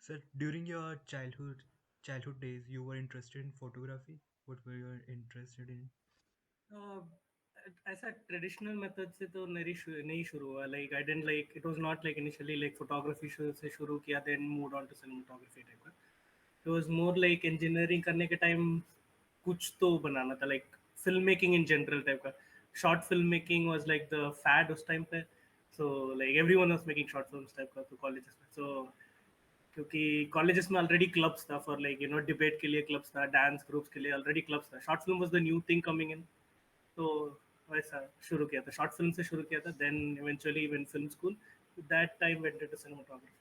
Sir, during your childhood days, you were interested in photography. What were you interested in? Uh, ऐसा traditional method से तो नहीं शुरू हुआ. Like I didn't like it was not like initially like photography से शुरू किया then move on to cinematography type का. It was more like engineering करने के टाइम कुछ तो बनाना था like film making in general type का. Short film making was like the fad उस टाइम पे. So like everyone was making short films type का तो कॉलेजेस में. सो क्योंकि कॉलेजेस में ऑलरेडी क्लब्स था फॉर लाइक डिबेट के लिए क्लब्स था, डांस ग्रुप्स के लिए ऑलरेडी क्लब्स था. Short film was the new thing coming in. तो वैसा शुरू किया था, शॉर्ट फिल्म से शुरू किया था. Then eventually when film school that time went into cinematography.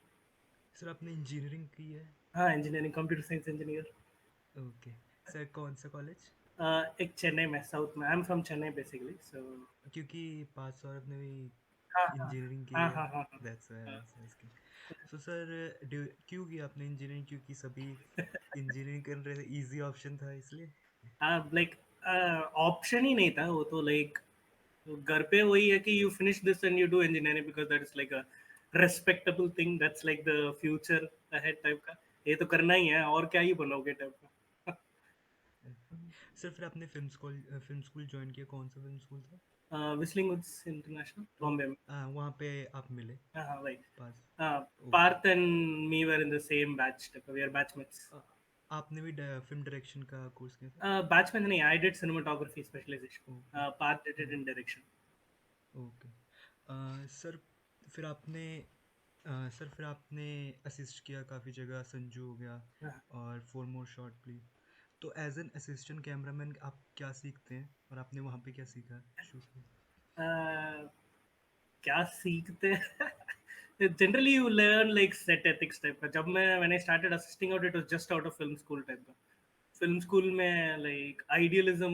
Sir, आपने इंजीनियरिंग की है? हाँ, engineering, computer science engineer. Okay. Sir, कौन सा कॉलेज? एक चेन्नई में, साउथ में. I am from Chennai basically. So क्योंकि पास सौरभ ने भी हाँ हाँ इंजीनियरिंग की हाँ है. हाँ हाँ हाँ दैट्स व्हाई आई हाँ. Was asking. सो सर, क्यों किया आपने इंजीनियरिंग? क्योंकि सभी इंजीनियरिंग कर रहे थे, इजी ऑप्शन था इसलिए? हाँ लाइक ऑप्शन ही नहीं था वो तो. लाइक घर पे वही है कि you finish this and you do engineering because that is like a respectable thing. That's like the future ahead type का. ये तो करना ही है और क्या ही बनोगे टाइप का. सर, फिर आपने फिल्म स्कूल ज्वाइन किया. कौन सा फिल्म स्कूल था? विस्लिंग वुड्स इंटरनेशनल, बॉम्बे में. वहाँ पे आप मिले हाँ हाँ भाई. पास? हाँ, okay. Parth and me were in the same batch type. We are batchmates. आपने भी फिल्म डायरेक्शन का कोर्स किया था? बैचमेट नहीं, I did cinematography specialisation. Okay. Parth did oh, it in direction. Okay. Sir, फिर आपने सर फिर आपने असिस्ट किया काफ़ी जगह. संजू हो गया और फोर मोर शॉट प्लीज. तो एज एन असिस्टेंट कैमरामैन आप क्या सीखते हैं, और आपने वहाँ पे क्या सीखा शूट में? क्या सीखते हैं? Generally you learn like set ethics type का. जब मैं when I started assisting out it was just out of film school type का. फिल्म स्कूल में लाइक आइडियलिज्म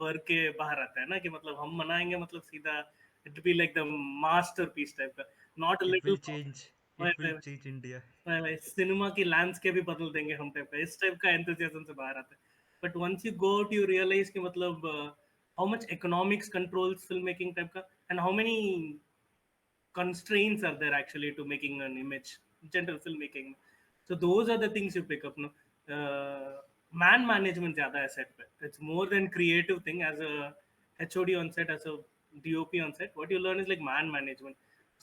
भर के बाहर आता है ना कि मतलब हम मनाएंगे मतलब सीधा it be like the masterpiece type का. Not a it little. Will change it will change India. Cinema की लैंडस्केप भी बदल देंगे हम टाइप का. इस टाइप का एंथुसियाज्म से बाहर आता है. But once you go out you realize कि मतलब how much economics controls film making type का and how many constraints are there actually to making an image, general filmmaking. So those are the things you pick up. No, man management ज़्यादा है set पे. It's more than creative thing. As a HOD on set, as a DOP on set, what you learn is like man management.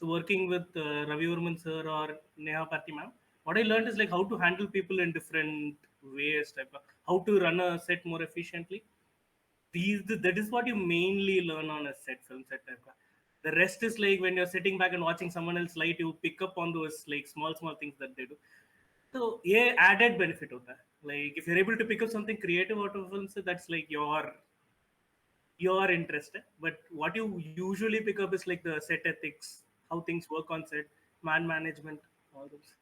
So working with Ravi Varman sir or Neha Parti ma'am, what I learned is like how to handle people in different ways, type of, how to run a set more efficiently. That is what you mainly learn on a set, film set type का. The rest is like when you're sitting back and watching someone else light, you pick up on those like small things that they do. So yeah, added benefit होता है. Like if you're able to pick up something creative out of a film set, that's like your interest. But what you usually pick up is like the set ethics, how things work on set, man management, all those.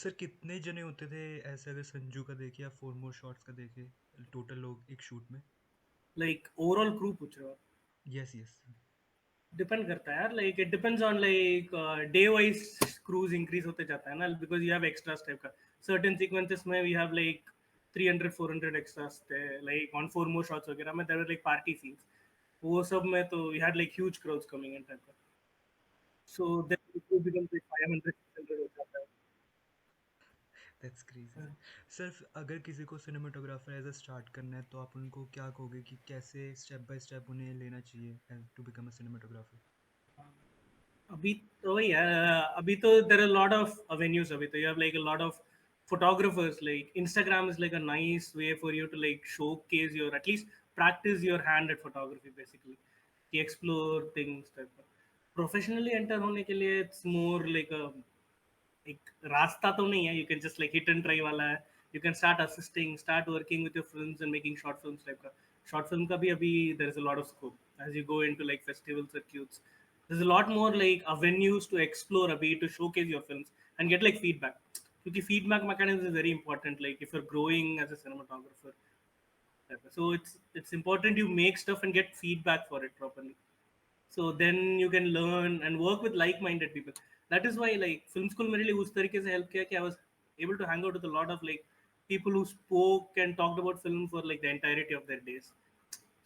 Sir, कितने जने होते थे ऐसे, अगर संजू का देखे या four more shots का देखे, टोटल लोग एक शूट में? Like overall crew पूछ रहे हो? Yes, yes. डिपेंड करता है यार. Like it depends on like day wise crews increase होते जाता है ना because you have extras type का. सर्टेन सीक्वेंसेस में वी हैव लाइक 300 400 एक्स्ट्रास थे like on four more shots वगैरह में. There were like party scenes. वो सब में तो we had like huge crowds coming in type का. So then it becomes like 500 600 हो जाता है. That's crazy. सर, अगर किसी को सिनेमाटोग्राफर एज अ स्टार्ट करना है, तो आप उनको क्या कहोगे कि कैसे स्टेप बाय स्टेप उन्हें लेना चाहिए टू बिकम अ सिनेमाटोग्राफर? अभी तो वही है. अभी तो there are lot of avenues. अभी तो you have like a lot of photographers. Like Instagram is like a nice way for you to like showcase your, at least practice your hand at photography basically. कि explore things type of. Professionally enter होने के लिए it's more like a एक रास्ता तो नहीं है. You can just like hit and try वाला है. You can start assisting, start working with your films and making short films type का. शॉर्ट फिल्म का भी अभी there is a lot of scope as you go into like festival circuits. there's a lot more like avenues to explore a bit to showcase your films and get like feedback. क्योंकि feedback mechanism is very important like if you're growing as a cinematographer. So it's important you make stuff and get feedback for it properly. So then you can learn and work with like-minded people. That is why like film school मेरे लिए उस तरीके से help किया कि I was able to hang out with a lot of like people who spoke and talked about film for like the entirety of their days.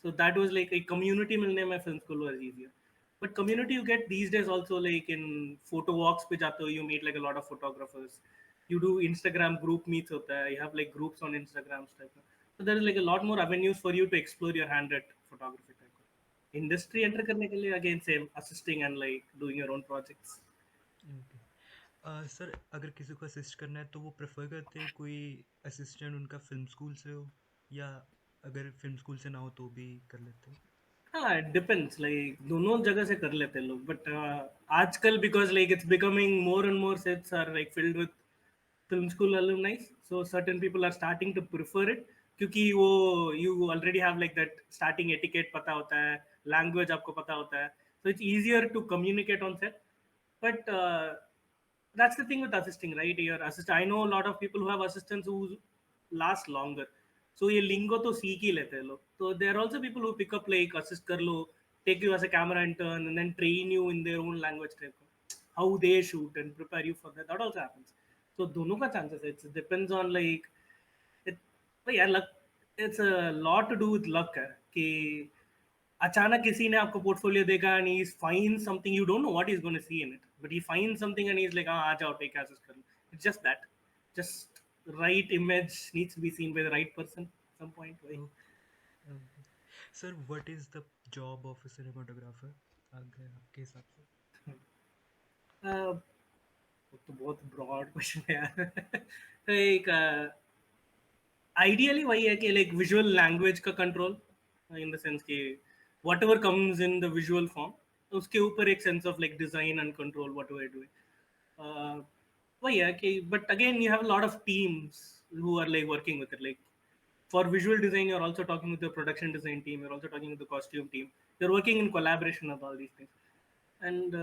So that was like a community मिलने में film school was easier. But community you get these days also like in photo walks पे जाते हो, you meet like a lot of photographers. you do Instagram group meets hota hai, you have like groups on Instagram type का. So there is like a lot more avenues for you to explore your hand at photography type का. Industry enter करने के लिए again same assisting and like doing your own projects. Okay. Sir अगर किसी को assist करना है तो वो प्रेफर करते हैं कोई असिस्टेंट उनका फ़िल्म स्कूल से हो, या अगर फ़िल्म स्कूल से ना हो तो भी कर लेते हैं? हाँ, इट डिपेंड्स लाइक दोनों जगह से कर लेते हैं लोग बट आजकल because like it's becoming more and more sets are like filled with film school alumni, so certain people are starting to prefer it क्योंकि वो you already have like that starting etiquette पता होता है, language आपको पता होता है, so it's easier to communicate on set. But that's the thing with assisting, right? Your assist, I know a lot of people who have assistants who last longer. So ये lingo तो सीख ही लेते हैं लोग. So there are also people who pick up like assist कर लो, take you as a camera intern and then train you in their own language type of how they shoot and prepare you for that. That also happens. So दोनों का chances है. It depends on like it, but yeah, luck. It's a lot to do with luck है कि अचानक किसी ने आपको portfolio देखा and he finds something you don't know what he's going to see in it, but he finds something and he's like हाँ आ जाओ take access कर लो. It's just that, just right image needs to be seen by the right person at some point. Right? Okay, okay. Sir what is the job of a cinematographer अगर आपके हिसाब से? वो तो बहुत ब्रॉड क्वेश्चन है यार. तो एक आइडियली वही है कि लाइक विजुअल लैंग्वेज का कंट्रोल इन द सेंस कि whatever comes in the visual form उसके ऊपर एक sense of like design and control whatever doing वही है कि but again you have lot of teams who are like working with it like for visual design you're also talking with the production design team, you're also talking with the costume team, you're working in collaboration of all these things and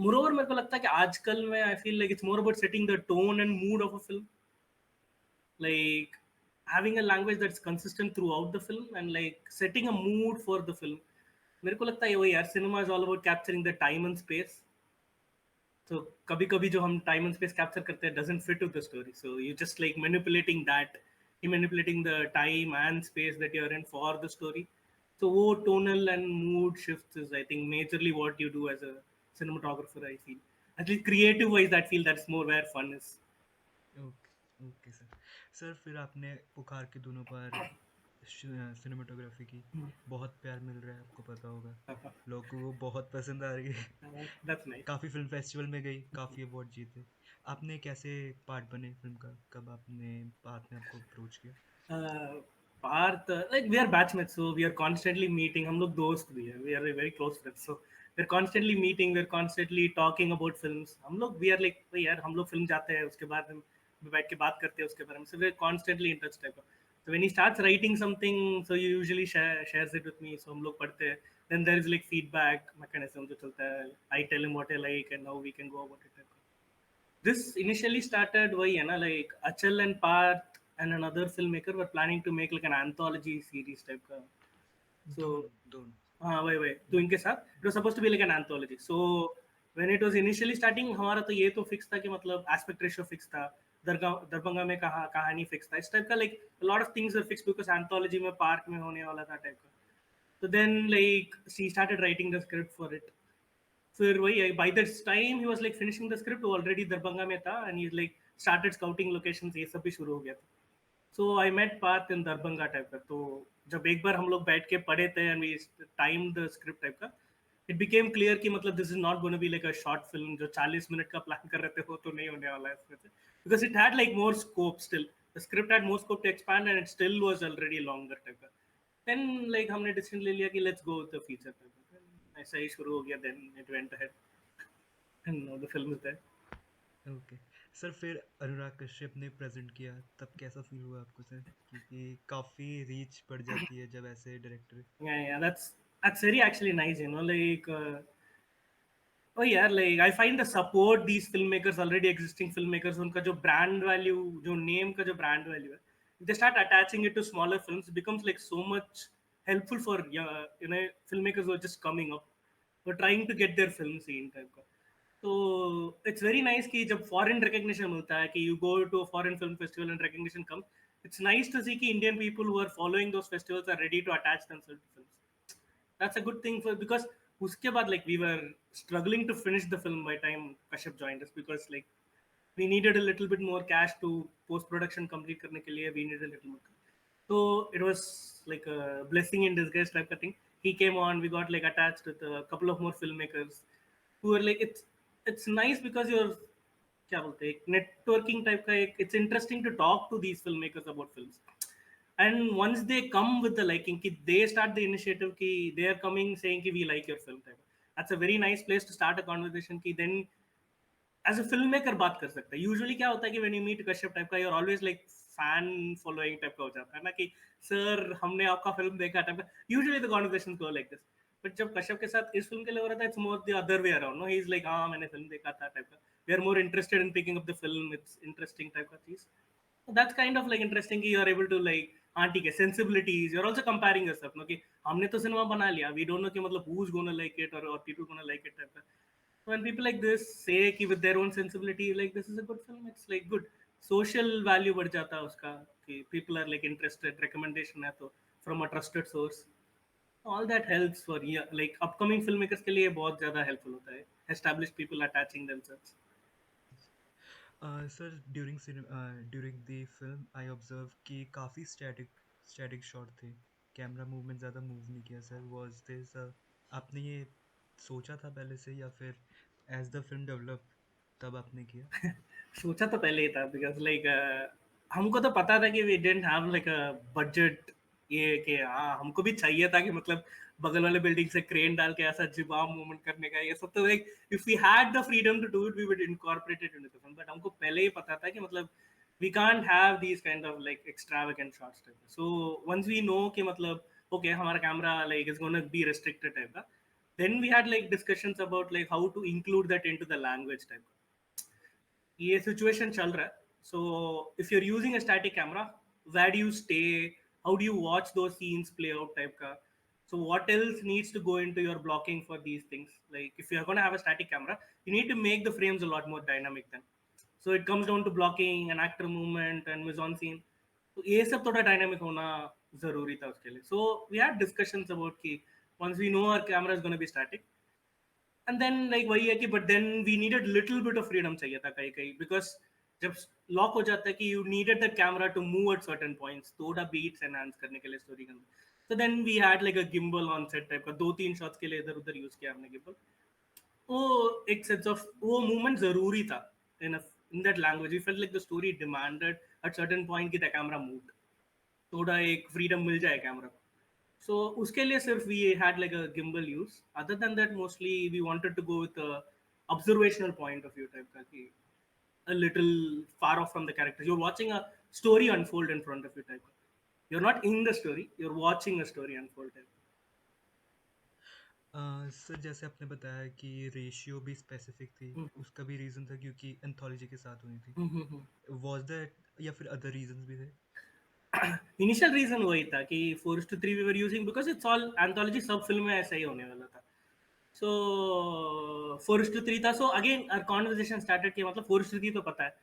moreover मेरे को लगता है कि आजकल में I feel like it's more about setting the tone and mood of a film, like having a language that's consistent throughout the film and like setting a mood for the film. मेरे को लगता है वही यार cinema is all about capturing the time and space. तो कभी कभी जो हम टाइम एंड स्पेस कैप्चर करते हैं doesn't fit with the story, so you just like manipulating that, you manipulating the time and space that you are in for the story. So वो tonal and mood shifts is I think majorly what you do as a cinematographer. I feel at least creative wise that feel that's more where fun is. Okay, okay sir. Sir फिर आपने पुकार के दोनों पर cinematography की, बहुत प्यार मिल रहा है आपको पता होगा, लोगों को बहुत पसंद आ रही है। That's nice. काफ़ी फिल्म फेस्टिवल में गई, काफ़ी अवार्ड जीते। आपने कैसे पार्ट बने फिल्म का, कब आपने पार्थ ने आपको अप्रोच किया? Parth, like we are batchmates, so we are constantly meeting. हम लोग दोस्त भी हैं. We are very close friends, so we're constantly meeting. We're constantly talking about films. हम लोग we are like भाई यार हम लोग फिल्म जाते हैं उसके बाद हम बैठ के बात करते हैं उसके बारे में. So we're constantly in touch type of. So when he starts writing something, so he usually shares it with me. So हम लोग पढ़ते हैं. Then there is like feedback mechanism जो चलता है. I tell him what I like and how we can go about it. This initially started why you know, like Achal and Parth and another filmmaker were planning to make like an anthology series type का. So दोनों, दोनों। वही तो इनके साथ it was supposed to be like an anthology. So when it was initially starting हमारा तो ये तो फिक्स था कि मतलब aspect ratio फिक्स था, दरभंगा में कहानी फिक्स था, इस टाइप का like a lot of things were fixed because anthology में पार्क में होने वाला था टाइप का. So then like she started writing the script for it. फिर वही by that time he was like finishing the script, वो already दरभंगा में था and he like started scouting locations, ये सब भी शुरू हो गया था. So I met Path in Darbhanga type का. तो जब एक बार हम लोग बैठ के पढ़े थे and we timed the script type का, it became clear कि मतलब this is not going to be like a short film जो 40 मिनट का प्लान कर रहे थे वो तो नहीं होने वाला है इसमें से, because it had like more scope still. The script had more scope to expand and it still was already longer type का. Then like हमने decision ले लिया कि let's go with the feature type का. ऐसा ही शुरू हो गया. Then it went ahead and now the film is there. Okay. Sir फिर अनुराग कश्यप ने प्रेजेंट किया, तब कैसा फील हुआ आपको सर? क्योंकि काफ़ी रीच बढ़ जाती है जब ऐसे director. Yeah, that's very actually nice, you know, like oh yeah, like I find the support these filmmakers, already existing filmmakers, उनका जो brand value, जो name का जो brand value है, if they start attaching it to smaller films, it becomes like so much helpful for you know filmmakers who are just coming up, who are trying to get their film seen type का. So it's very nice कि जब foreign recognition मिलता है कि you go to a foreign film festival and recognition comes, it's nice to see कि Indian people who are following those festivals are ready to attach themselves to films. That's a good thing for because उसके बाद like we were struggling to finish the film by time Kashyap joined us because like We needed a little bit more cash to post production complete करने के लिए. We needed a little more. So it was like a blessing in disguise type of thing. He came on. We got like attached with a couple of more filmmakers who were like it's nice because you're क्या बोलते हैं networking type का एक it's interesting to talk to these filmmakers about films. And once they come with the liking ki they start the initiative ki they are coming saying ki we like your film type. That's a very nice place to start a conversation ki then as a film maker बात कर सकता है. Usually क्या होता है कि when you meet Kashyap type का you are always like fan following type का हो जाता है ना कि सर हमने आपका फिल्म देखा टाइप का. Usually the conversations go like this. But जब कश्यप के साथ इस फिल्म के लिए हो रहा था it's more the other way around. No he is like हाँ मैंने फिल्म देखा था टाइप का. We are more interested in picking up the film. It's interesting type का चीज. That's kind of like interesting कि you are able to like हाँ ठीक है sensibilities you are also comparing yourself no कि हमने तो सिनेमा बना लिया वी डोंट नो कि मतलब who is gonna like it और people gonna like it type का. When people like this say कि with their own sensibility like this is a good film, it's like good social value बढ़ जाता है उसका कि people are like interested, recommendation है तो from a trusted source. All that helps for yeah, like upcoming filmmakers के लिए बहुत ज़्यादा helpful होता है established people attaching themselves. Sir during the film I observe कि काफ़ी स्टैटिक शॉट थे. कैमरा मूवमेंट ज़्यादा मूव नहीं किया सर. वाज दिस आपने ये सोचा था पहले से या फिर एज द फिल्म डेवलप तब आपने किया? सोचा तो पहले ही था बिकॉज लाइक हमको तो पता था कि we didn't have like a budget ये कि हाँ हमको भी चाहिए था कि मतलब बगल वाले बिल्डिंग से क्रेन डाल के ऐसा जिबाम मूवमेंट करने का ये सब तो like if we had the freedom to do it we would incorporate it into the film. But हमको पहले ही पता था कि मतलब we can't have these kind of like extravagant shots type. So once we know कि मतलब okay हमारा camera like is gonna be restricted type का then we had like discussions about like how to include that into the language type. ये situation चल रहा है. So if you are using a static camera where do you stay how do you watch दो scenes play out type का. So what else needs to go into your blocking for these things? Like if you're going to have a static camera, you need to make the frames a lot more dynamic then. So it comes down to blocking and actor movement and mise en scene. तो ये सब थोड़ा dynamic होना जरूरी था उसके लिए. So we had discussions about कि once we know our camera is going to be static, and then like वही है कि but then we needed little bit of freedom चाहिए था कहीं कहीं बिकॉज जब लॉक हो जाता है कि you needed the camera to move at certain points थोड़ा बीट्स एनहांस करने के लिए स्टोरी के अंदर. तो then we had like a gimbal on set type का 2-3 शॉट्स के लिए इधर उधर यूज किया हमने गिम्बल. वो एक सेंस ऑफ वो मूवमेंट जरूरी था in in that language. We felt like the story demanded at certain point की द कैमरा मूव्ड. थोड़ा एक फ्रीडम मिल जाए कैमरा को. So उसके लिए सिर्फ we had like a gimbal use. Other than that, mostly we wanted to go with a observational point of view type का कि a little far off from the characters. You're watching a story unfold in front of you type का. You're not in the story. You're watching a story unfold type. Sir जैसे आपने बताया कि ratio भी specific थी. हम्म, उसका भी reason था क्योंकि एंथोलॉजी के साथ हुई थी. हम्म. वाज दैट या फिर अदर रीजंस भी थे? इनिशियल रीजन वही था कि 4:3 we were using because it's all anthology सब फिल्म में ऐसा ही होने वाला था. सो 4:3 था. So again our conversation started कि मतलब 4:3 तो पता है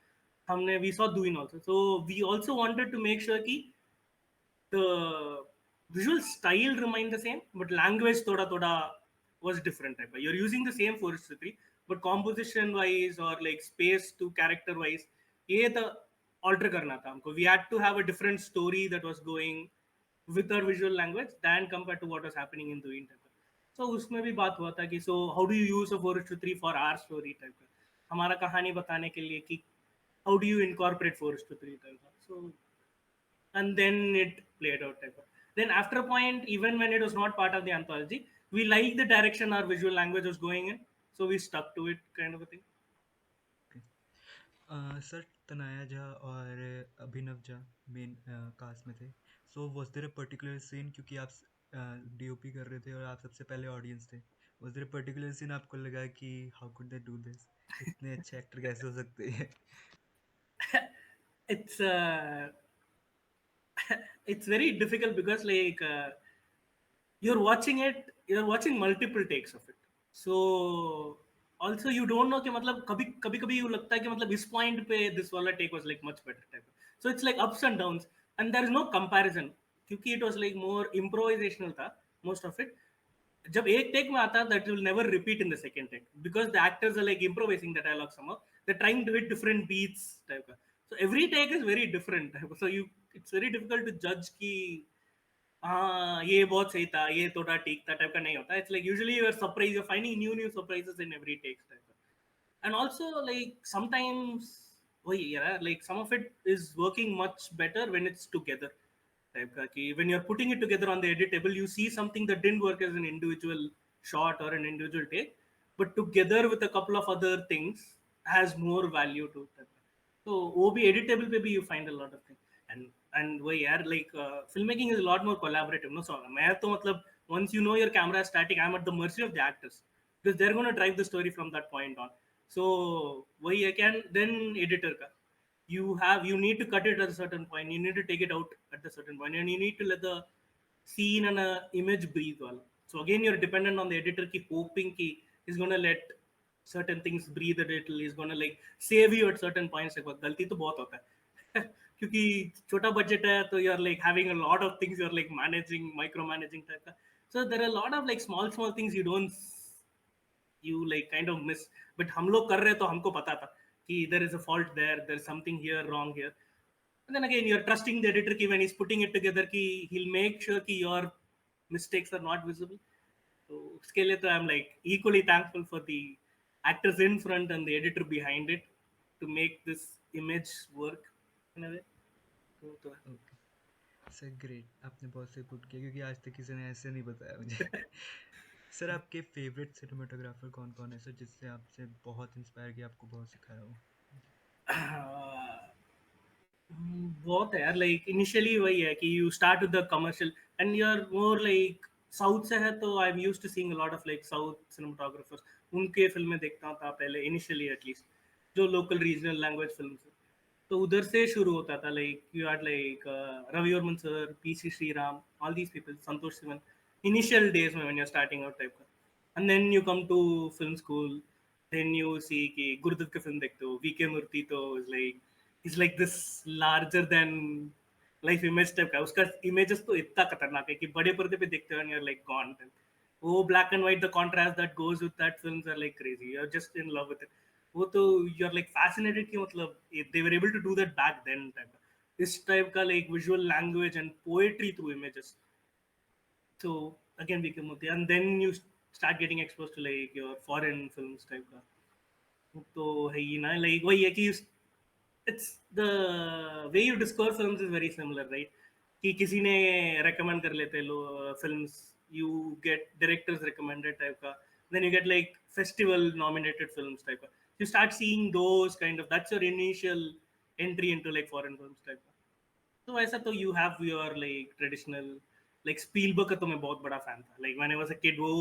हमने we saw doing also. So we also wanted to make sure कि the visual style remained the same, but language thoda was different type. You're using the same forestry, but composition wise or like space to character wise, ये the alter करना था हमको. We had to have a different story that was going with our visual language than compared to what was happening in the internet. So उसमें भी बात हुआ था कि so how do you use a 4:3 for our story type का हमारा कहानी बताने के लिए कि how do you incorporate 4:3 type का. So and then it played out type. Then after a point, even when it was not part of the anthology, we liked the direction our visual language was going in, so we stuck to it, kind of a thing. Okay. Sir Tanaya Jha और Abhinav Jha main cast में थे. So was there a particular scene क्योंकि आप DOP कर रहे थे और आप सबसे पहले ऑडियंस थे. Was there a particular scene आपको लगा कि how could they do this? इतने अच्छे एक्टर कैसे हो सकते हैं? It's it's very difficult because like you're watching multiple takes of it. So also you don't know कि मतलब कभी कभी कभी यू लगता है कि मतलब इस पॉइंट पे दिस वाला take was like much better type. So it's like ups and downs and there is no comparison क्योंकि it was like more improvisational था मोस्ट ऑफ इट. जब एक टेक में आता that will never repeat in the second take because the actors are like improvising the dialogue some. they're trying to hit different beats type का. So every take is very different type का. So you it's very difficult to judge कि हाँ ये बहुत सही था ये थोड़ा ठीक था टाइप का नहीं होता. It's like usually you're surprised, you're finding new surprises in every take type का. And also like sometimes oh yeah, like some of it is working much better when it's together type का कि when you're putting it together on the edit table you see something that didn't work as an individual shot or an individual take but together with a couple of other things has more value to it. So OB editable पे भी you find a lot of things and वही यार like filmmaking is a lot more collaborative no. So मैं तो मतलब once you know your camera is static I'm at the mercy of the actors because they're going to drive the story from that point on. So वही है can then editor का you need to cut it at a certain point you need to take it out at a certain point and you need to let the scene and a image breathe well. So again you're dependent on the editor ki hoping ki he's going to let certain things breathe a little he's going to like save you at certain points like गलती तो बहुत होता है क्योंकि छोटा budget है तो you're like having a lot of things you're like managing micromanaging type का. So there are a lot of like small things you don't you like kind of miss but हम लोग कर रहे तो हमको पता था कि there is a fault there is something here wrong here and then again you're trusting the editor ki when he's putting it together ki he'll make sure ki your mistakes are not visible. So उसके लिए तो I'm like equally thankful for the actors in front and the editor behind it to make this image work in a way. तो okay sir great, आपने बहुत सही put किया क्योंकि आज तक किसी ने ऐसे नहीं बताया मुझे। सर आपके फेवरेट सिनेमाटोग्राफर कौन-कौन है सर, जिससे आपसे बहुत इंस्पायर किया, आपको बहुत सिखाया हो? बहुत है यार लाइक इनिशियली वही है कि you start with the commercial and you are more like south से है तो I am used to seeing a lot of like south cinematographers उनके फिल्में देखता था पहले इनिशियली एटलीस्ट जो लोकल रीजनल लैंग्वेज फिल्म है तो उधर से शुरू होता था like you are like Ravi Varman sir PC Sreeram all these people Santosh Sivan initial days में when you are starting out type का and then you come to film school then you see कि गुरुदत्त की फिल्म देखते हो वीके मूर्ति तो is like is like this larger than life image type का उसका images तो इतना खतरनाक है कि बड़े पर्दे पे देखते हो यार लाइक गॉन वो black and white the contrast that goes with that films are like crazy you are just in love with it वो तो यू आर लाइक फैसिनेटेड कि मतलब they were able to do that back then type का इस type का like visual language and poetry through images. So again we come and then you start getting exposed to like your foreign films type का तो है ही ना like वही है कि it's the way you discover films is very similar right कि किसी ने recommend कर लेते लो films you get directors recommended type का then you get like festival nominated films type का you start seeing those kind of that's your initial entry into like foreign films type का. तो ऐसा तो you have your like traditional like Spielberg का तो मैं बहुत बड़ा फैन था like when I was a kid वो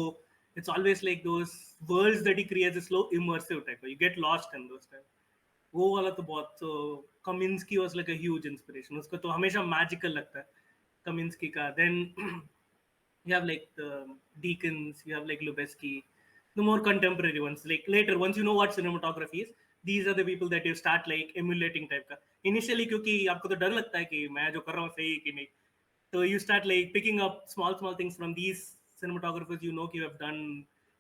it's always like those worlds that he creates is slow immersive type you get lost in those type वो वाला तो बहुत तो Kaminski was like a huge inspiration उसको तो हमेशा मैजिकल लगता है कमिंस्की का then you have like the Deacons, you have like Lubeski, the more contemporary ones. Like later, once you know what cinematography is, these are the people that you start like emulating type का. Initially क्योंकि आपको तो डर लगता है कि मैं जो कर रहा हूँ सही है कि नहीं. So you start like picking up small things from these cinematographers you know कि you have done.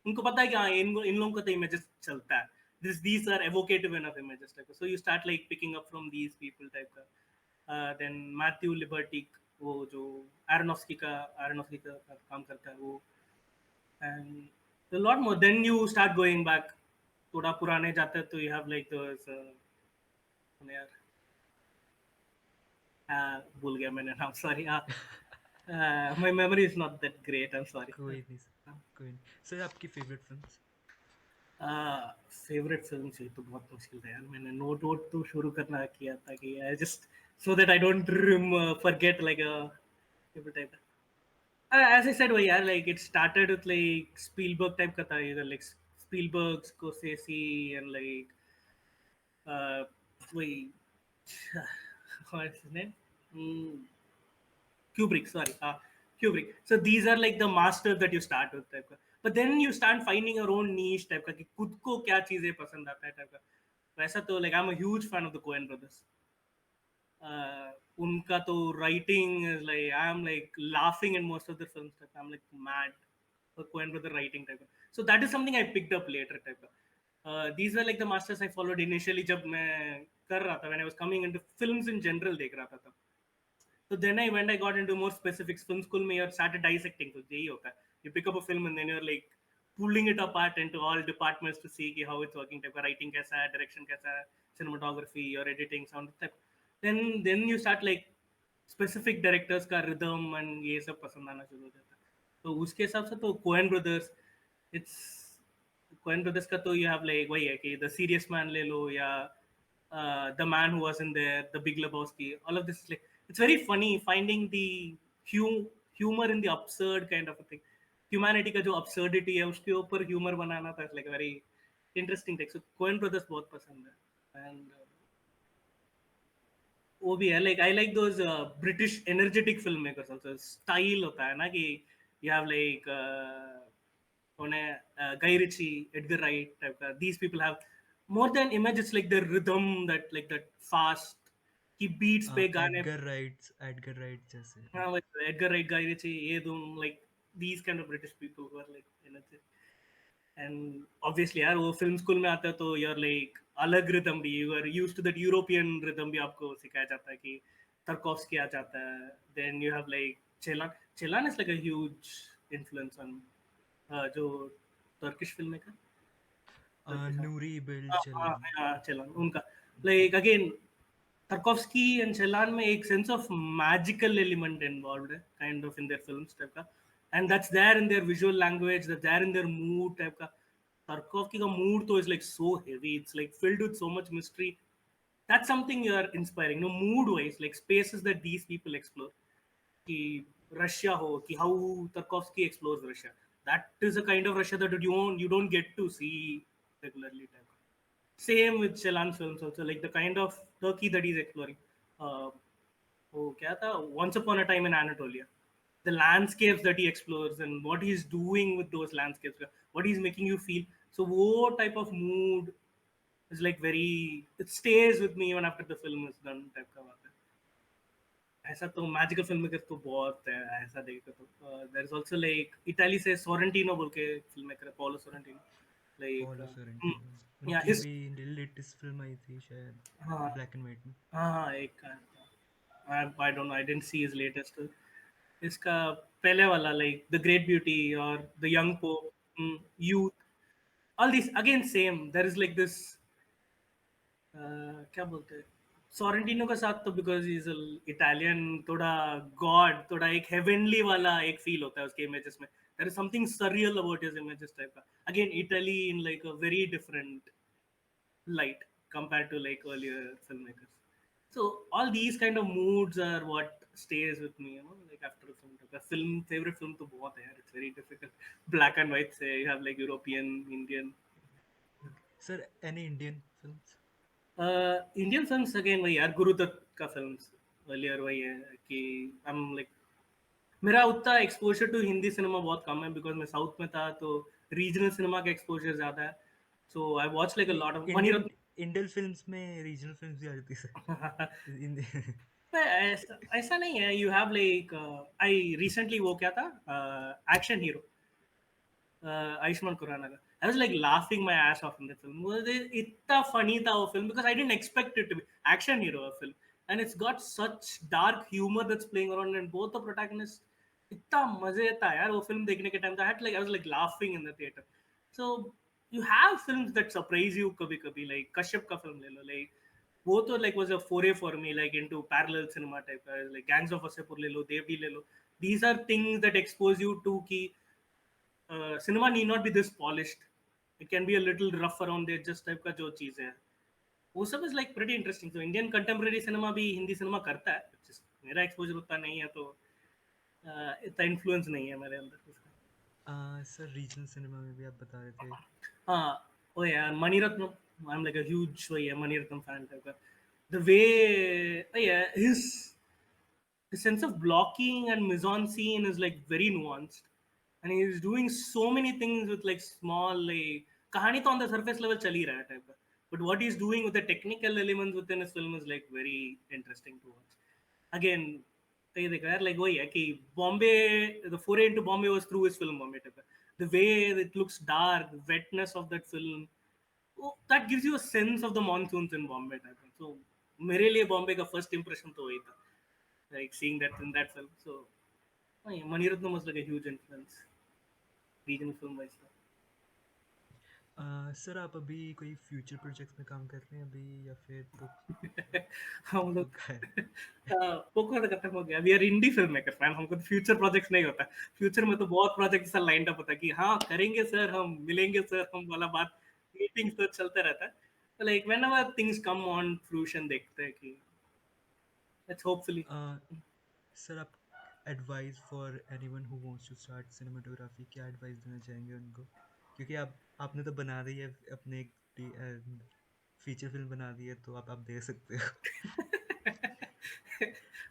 उनको पता है कि हाँ इन लोगों का तो images चलता है. These are evocative enough images type. So you start like picking up from these people type का. देन मैथ्यू लिबर्टी वो जो एरोनॉफ्स्की का काम करता है वो and lot more than you start going back थोड़ा पुराने जाते हैं तो यू हैव लाइक यार भूल गया मैंने नाम sorry my memory is not that great I am sorry. कोई नहीं सर, कोई नहीं। सर आपकी फेवरेट फ़िल्म्स? फेवरेट फिल्म से तो बहुत मुश्किल था यार मैंने नोट वोट तो शुरू करना किया था कि I just so that I don't forget like a favourite type. As I said, well, yeah, like it started with like Spielberg type ka tha, either like Spielberg, Scorsese, and like uh, wait, what's his name? Mm, Kubrick. Sorry, Kubrick. So these are like the masters that you start with type का. But then you start finding your own niche type का कि खुद को क्या चीजें पसंद आता है type का. वैसा तो like I'm a huge fan of the Coen brothers. उनका तो writing is like I'm like laughing in most of the films type. I'm like mad for Coen brother writing type. So that is something I picked up later type. these were like the masters I followed initially जब मैं कर रहा था when I was coming into films in general देख रहा था तब. So then I got into more specifics. Film school में you started dissecting. तो यही होता है. You pick up a film and then you're like pulling it apart into all departments to see कि how it's working. type का writing कैसा है, direction कैसा है, cinematography, your editing, sound type. Then you start like specific directors का rhythm and ये सब पसंद आना शुरू हो जाता है. तो उसके हिसाब से तो Coen Brothers, it's Coen Brothers का तो you have like वही है कि The Serious Man ले लो या The Man Who Was in There, The Big Lebowski. All of this is like it's very funny finding the humor in the absurd kind of a thing. Humanity का जो absurdity है उसके ऊपर humor बनाना था like a very interesting take. So Coen Brothers बहुत पसंद है and वो भी है like I like those British energetic film makers also style होता है ना कि यू हैव लाइक कौन है गाई रिची एडगर राइट टाइप का these people have more than image it's like the rhythm that fast की बीट्स पे गाने एडगर राइट जैसे। हाँ एडगर राइट गाई रिची ये तुम like these kind of British people who are like energetic and obviously यार वो फिल्म स्कूल में आता है तो यार लाइक अलग रिदम भी you are used to that European rhythm भी आपको सिखाया जाता है कि तरकोफ्स्की आ जाता है then you have like Ceylan Ceylan is like a huge influence on जो Turkish film maker Turkish Nuri Bilge हाँ हाँ चलान। हाँ चेलान उनका like again Tarkovsky and Chelan में एक sense of magical element involved है kind of in their films type का and that's there in their visual language that's there in their mood type का Tarkovsky का mood तो is like so heavy it's like filled with so much mystery that's something you are inspiring you know mood wise like spaces that these people explore कि Russia हो कि how Tarkovsky explores Russia that is a kind of Russia that you don't get to see regularly type same with Chelan's films also, like the kind of Turkey that he's exploring. Uh, oh, क्या था? Once Upon a Time in Anatolia. The landscapes that he explores and what he's doing with those landscapes, what he's making you feel. So, what type of mood is like very, it stays with me even after the film is done. Type का बात है. ऐसा तो magical film maker तो बहुत है ऐसा देखो तो there is also like Italy से सोरेंटिनो बोल के फिल्म मेकर है Paolo Sorrentino like Paolo Sorrentino, या उनकी हिज अभी लेटेस्ट फिल्म आई थी शायद, हाँ ब्लैक एंड व्हाइट में। हाँ हाँ एक I don't know I didn't see his latest इसका पहले वाला लाइक द ग्रेट ब्यूटी और the Young Pope youth all this again same there is like this क्या बोलते हैं सोरेंटिनो का साथ तो बिकॉज इज इटालियन थोड़ा गॉड थोड़ा एक हेवनली वाला एक फील होता है उसके इमेजेस में there is something surreal about his images type का again Italy in like a very different light compared to like earlier filmmakers. So all these kind of moods are what stays with me, you know, like after a film. A film favorite film to bahut hai yaar, it's very difficult. Black and white say you have like European, Indian. Sir any Indian films? Indian films again वही यार गुरु दत्त का films earlier वही है कि I'm like मेरा उतना exposure to Hindi cinema बहुत कम है बिकॉज मैं साउथ में था तो रीजनल सिनेमा का एक्सपोजर ज्यादा है सो आई वॉच लाइक अ नहीं, lot of Indian Mani Ratnam Indian films में रीजनल फिल्म्स भी आ जाती है सर। ऐसा ऐसा नहीं है you have like I recently वो क्या था एक्शन हीरो आयुष्मान खुराना का I was like laughing my ass off in the film वो इतना फनी था वो film because I didn't expect it to be action hero film and it's got such dark humour that's playing around and both the protagonist इतना मजे था यार वो film देखने के time I was like laughing in the theatre so you have films that surprise you कभी कभी like Kashyap का फिल्म ले लो लाइक वो तो लाइक वाज अ फोरे for me like into parallel cinema type का लाइक गैंग्स ऑफ वासेपुर ले लो देवडी ले लो these are things that expose you to कि cinema need not be this polished. It can be a little rough around the edges type का जो चीज़ है वो सब is like pretty interesting तो इंडियन कंटेम्प्रेरी सिनेमा भी हिंदी सिनेमा करता है मेरा एक्सपोजर उतना नहीं है तो इतना इन्फ्लुएंस नहीं है मेरे अंदर उसका सर रीजनल सिनेमा में भी आप बता रहे थे। हाँ ओ यार Mani Ratnam I am like a huge वो है मणिरत्नम फैन टाइप का the way his the sense of blocking and mise en scene is like very nuanced and he's doing so many things with like small like kahani to on the surface level chali raha hai type ka. But what he's doing with the technical elements within his film is like very interesting to watch again ये देखा यार like वही है कि Bombay the foray into Bombay was through his film Bombay type का. The way it looks dark wetness of that film वो that gives you a sense of the monsoons in Bombay type thing. So मेरे लिए बॉम्बे का first impression तो वही था, like seeing that in that film. So Mani Ratnam was like a huge influence, regional film wise. Sir आप अभी कोई future projects में काम कर रहे हैं अभी या फिर हम लोग पोखा है? पोखर खत्म हो गया, we are indie film maker man, हमको फ्यूचर प्रोजेक्ट्स नहीं होता। फ्यूचर में तो बहुत प्रोजेक्ट ऐसा लाइंड अप होता है कि हाँ करेंगे सर, हम मिलेंगे सर, हम वाला बात, मीटिंग्स तो चलता रहता है। Like whenever things come on fruition देखते हैं कि लेट्स होपफुली। सर आप advice for anyone who wants to start cinematography क्या एडवाइस देना चाहेंगे उनको? क्योंकि आप आपने तो बना दी है अपने फीचर फिल्म बना दी है तो आप दे सकते हो।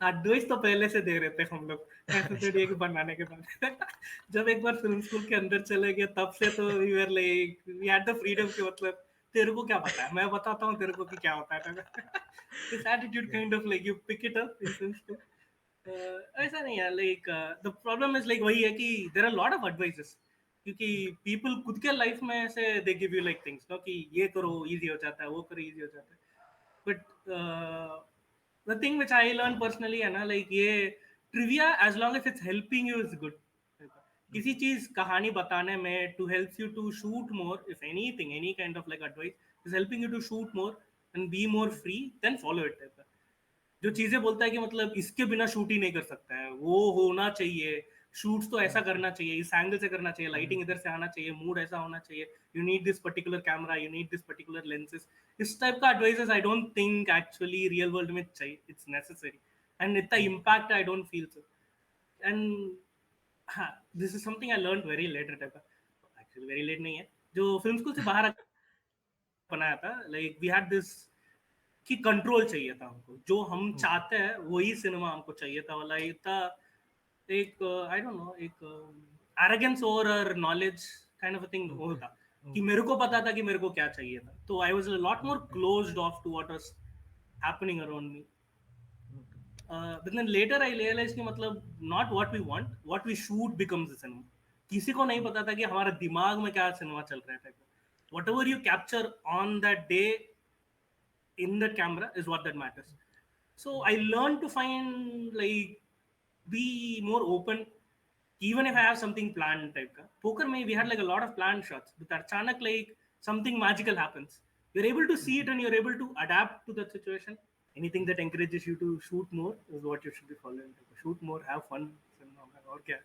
एडवाइस तो पहले से दे रहे थे हम लोग, ऐसे थोड़ी है अच्छा। कि बनाने के बाद जब एक बार फिल्म स्कूल के अंदर चले गए तब से तो we were like we had the freedom कि मतलब तेरे को क्या पता है, मैं बताता हूँ तेरे को कि क्या होता है। This attitude kind of like you pick it up in film school. ऐसा नहीं है, like the problem is like वही है कि there are lot of advices, क्योंकि पीपल खुद के लाइफ में से they give you like things no कि ये करो इजी हो जाता है, वो करो इजी हो जाता है। But the thing which I learned personally है ना, like ये trivia as long as it's helping you is good। किसी ओके। चीज कहानी बताने में to helps you to shoot more, if anything any kind of like advice is helping you to shoot more and be more free, then follow it। जो चीजें बोलता है कि मतलब इसके बिना शूट ही नहीं कर सकता है, वो होना चाहिए, शूट्स तो ऐसा ओके। करना चाहिए, इस एंगल से करना चाहिए, लाइटिंग ओके। इधर से आना चाहिए, मूड ऐसा होना चाहिए, you need this particular camera, you need this particular lenses, इस टाइप का advices I don't think actually real world में चाहिए, इट्स नेसेसरी एंड इतना okay. Impact I don't feel so. And हाँ, this is something I learn very late type का, actually very late नहीं है, जो फिल्म स्कूल से बाहर बनाया था, लाइक वी हैड दिस कि कंट्रोल चाहिए था हमको, जो हम ओके। चाहते हैं वही सिनेमा हमको चाहिए था वाला इतना एक आई डोंट नो एक एरोगेंस और knowledge kind of a thing okay. होता कि ओके। मेरे को पता था कि मेरे को क्या चाहिए था, तो I was a lot more okay. Closed off to what was happening around me. Okay. But then later I realize कि मतलब not what we want, what we shoot becomes the cinema. किसी को नहीं पता था कि हमारा दिमाग में क्या सिनेमा चल रहा है, what ever you capture on that day in the camera is what that matters. So I learned to find like be more open, even if I have something planned type ka. Poker mein we had like a lot of planned shots, but achanak like something magical happens. You're able to see it and you're able to adapt to that situation. Anything that encourages you to shoot more is what you should be following. Shoot more, have fun. और क्या